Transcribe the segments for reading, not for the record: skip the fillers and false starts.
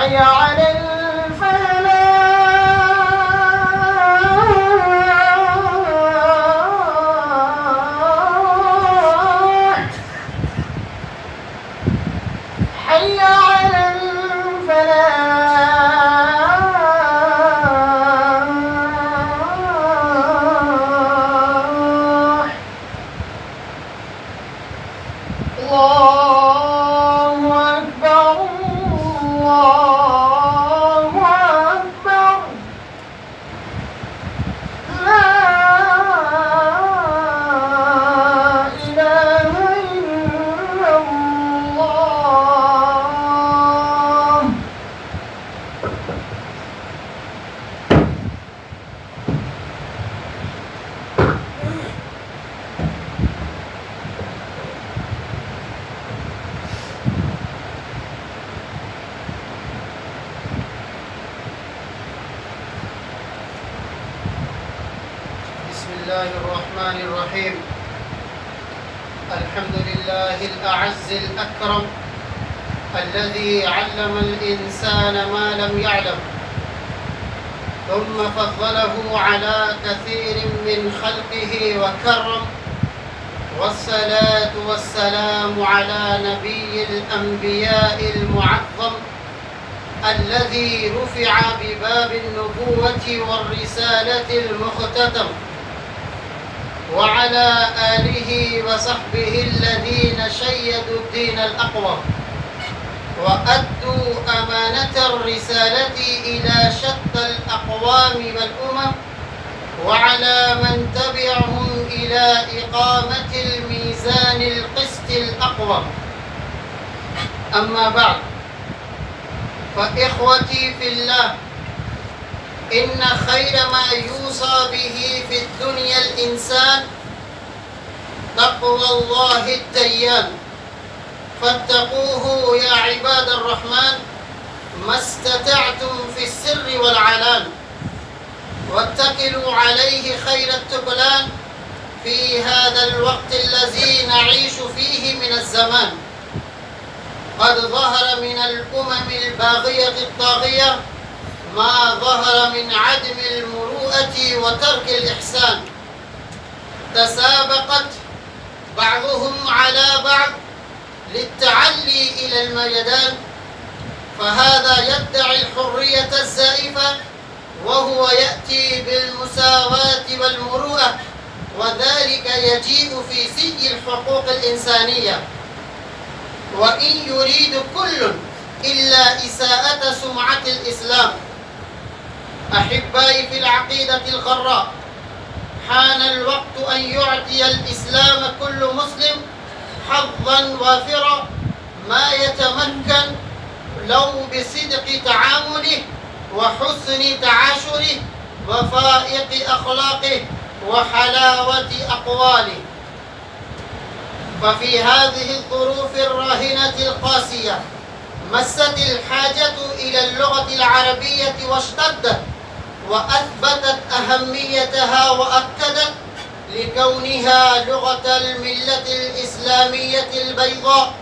حي على الفلاح حي على الفلاح. الله أكبر الله أكبر لا إله إلا الله. بسم الله الرحمن الرحيم. الحمد لله الأعز الأكرم الذي علم الإنسان ما لم يعلم، ثم فضله على كثير من خلقه وكرم، والصلاة والسلام على نبي الأنبياء المعظم الذي رفع بباب النبوة والرسالة المختتم، وعلى آله وصحبه الذين شيدوا الدين الأقوى وأدوا أمانة الرسالة إلى شتى الأقوام والأمم، وعلى من تبعهم إلى إقامة الميزان القسط الأقوى. أما بعد، فإخوتي في الله، إن خير ما يوصى به في الدنيا الإنسان تقوى الله الديان، فاتقوه يا عباد الرحمن ما استطعتم في السر والعلان، واتكلوا عليه خير التكلان في هذا الوقت الذي نعيش فيه من الزمان. قد ظهر من الأمم الباغية الطاغية ما ظهر من عدم المروءة وترك الإحسان، تسابقت بعضهم على بعض للتعلي إلى الميدان، فهذا يدعي الحرية الزائفة وهو يأتي بالمساواة والمروءة، وذلك يجيء في سجل الحقوق الإنسانية، وإن يريد كل إلا إساءة سمعة الإسلام. أحبائي في العقيدة الغراء، حان الوقت أن يعطي الإسلام كل مسلم حظا وافرا ما يتمكن لو بصدق تعامله وحسن تعاشره وفائق أخلاقه وحلاوة أقواله. ففي هذه الظروف الراهنة القاسية مست الحاجة إلى اللغة العربية واشتدت، وأثبتت أهميتها وأكدت لكونها لغة الملة الإسلامية البيضاء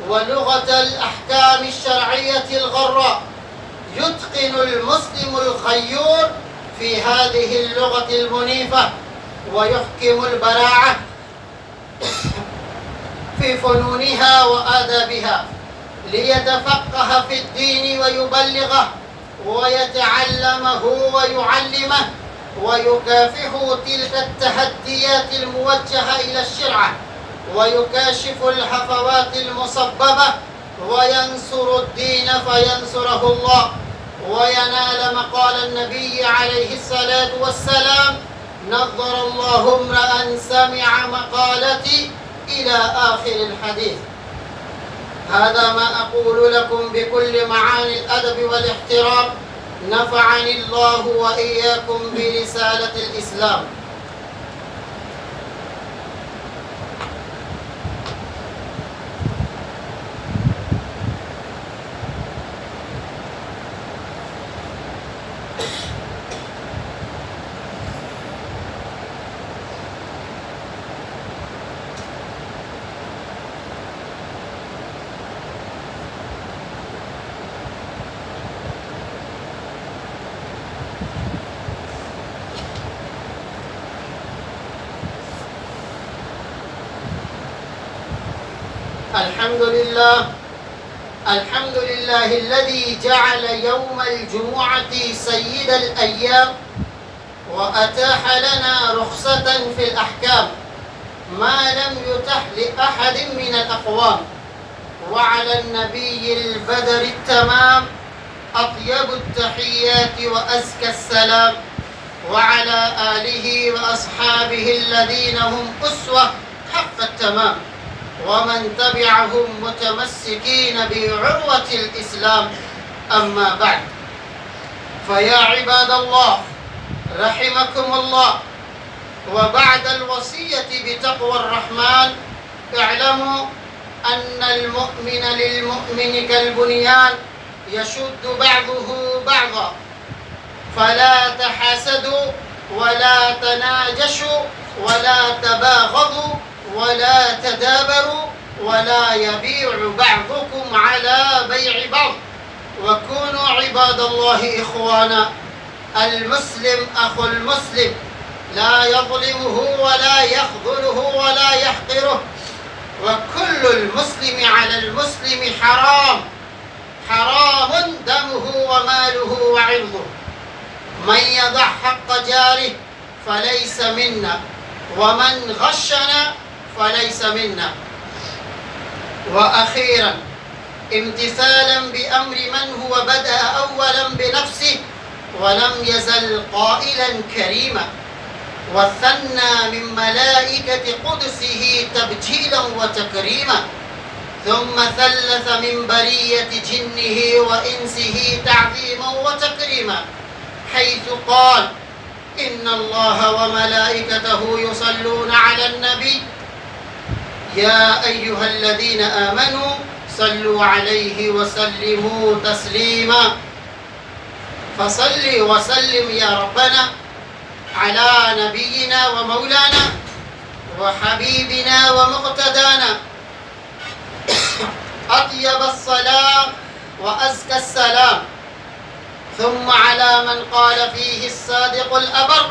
ولغة الأحكام الشرعية الغراء. يتقن المسلم الغيور في هذه اللغة المنيفة ويحكم البراعة في فنونها وآدابها ليتفقه في الدين ويبلغه ويتعلمه ويعلمه ويكافح تلك التحديات الموجهة إلى الشرعة، ويكاشف الهفوات المصببة، وينصر الدين فينصره الله، وينال مقال النبي عليه الصلاة والسلام: نظر الله امرأ سمع مقالتي إلى آخر الحديث. هذا ما أقول لكم بكل معاني الأدب والاحترام، نفعني الله وإياكم برسالة الإسلام. الحمد لله الحمد لله الذي جعل يوم الجمعة سيد الأيام وأتاح لنا رخصة في الأحكام ما لم يتح لأحد من الأقوام. وعلى النبي البدر التمام أطيب التحيات وأزكى السلام، وعلى آله وأصحابه الذين هم أسوة حق التمام، ومن تبعهم متمسكين بعروة الإسلام. أما بعد، فيا عباد الله رحمكم الله، وبعد الوصية بتقوى الرحمن اعلموا أن المؤمن للمؤمن كالبنيان يشد بعضه بعضا، فلا تحاسدوا ولا تناجشوا ولا تباغضوا ولا تدابروا ولا يبيع بعضكم على بيع بعض، وكونوا عباد الله إخوانا. المسلم أخو المسلم لا يظلمه ولا يخذله ولا يحقره، وكل المسلم على المسلم حرام، حرام دمه وماله وعرضه. من يضع حق جاره فليس منا، ومن غشنا فليس منا. وأخيرا، امتثالا بأمر من هو بدأ أولا بنفسه ولم يزل قائلا كريما، وثنى من ملائكة قدسه تبجيلا وتكريما، ثم ثلث من برية جنه وإنسه تعظيما وتكريما، حيث قال: إن الله وملائكته يصلون على النبي يا أيها الذين آمنوا صلوا عليه وسلموا تسليما. فصل وسلم يا ربنا على نبينا ومولانا وحبيبنا ومقتدانا، أطيب الصلاة وأزكى السلام، ثم على من قال فيه الصادق الأبر: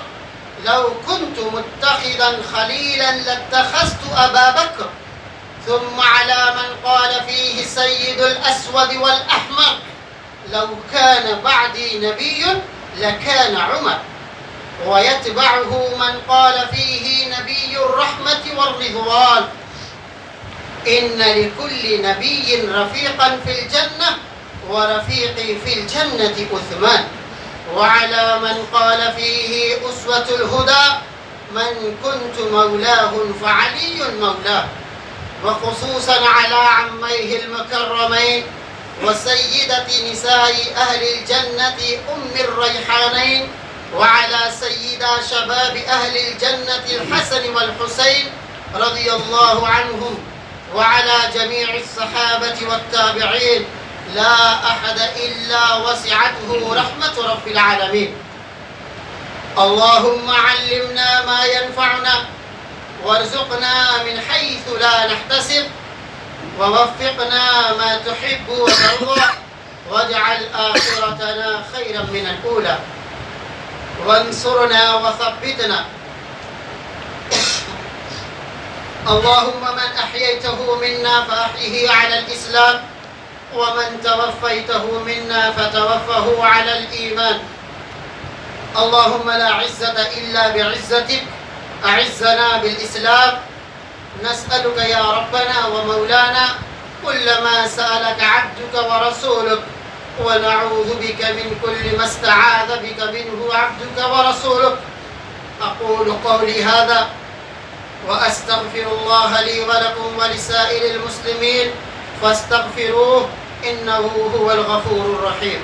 لو كنت متخذا خليلا لاتخذت أبا بكر. ثم على من قال فيه سيد الأسود والأحمر: لو كان بعدي نبي لكان عمر. ويتبعه من قال فيه نبي الرحمة والرضوان: إن لكل نبي رفيقا في الجنة ورفيقي في الجنة أثمان. وعلى من قال فيه أسوة الهدى: من كنت مولاه فعلي مولاه. وخصوصا على عميه المكرمين وسيدة نساء أهل الجنة أم الريحانين، وعلى سيدا شباب أهل الجنة الحسن والحسين رضي الله عنهم، وعلى جميع الصحابة والتابعين، لا أحد إلا وسعته رحمة رب العالمين. اللهم علمنا ما ينفعنا، وارزقنا من حيث لا نحتسب، ووفقنا ما تحب وترضى، واجعل آخرتنا خيرا من الأولى، وانصرنا وثبتنا. اللهم من أحييته منا فأحيه على الإسلام، ومن توفيته منا فتوفه على الإيمان. اللهم لا عزة إلا بعزتك، أعزنا بالإسلام. نسألك يا ربنا ومولانا كل ما سألك عبدك ورسولك، ونعوذ بك من كل ما استعاذ بك منه عبدك ورسولك. أقول قولي هذا وأستغفر الله لي ولكم ولسائر المسلمين، فاستغفروه إنه هو الغفور الرحيم.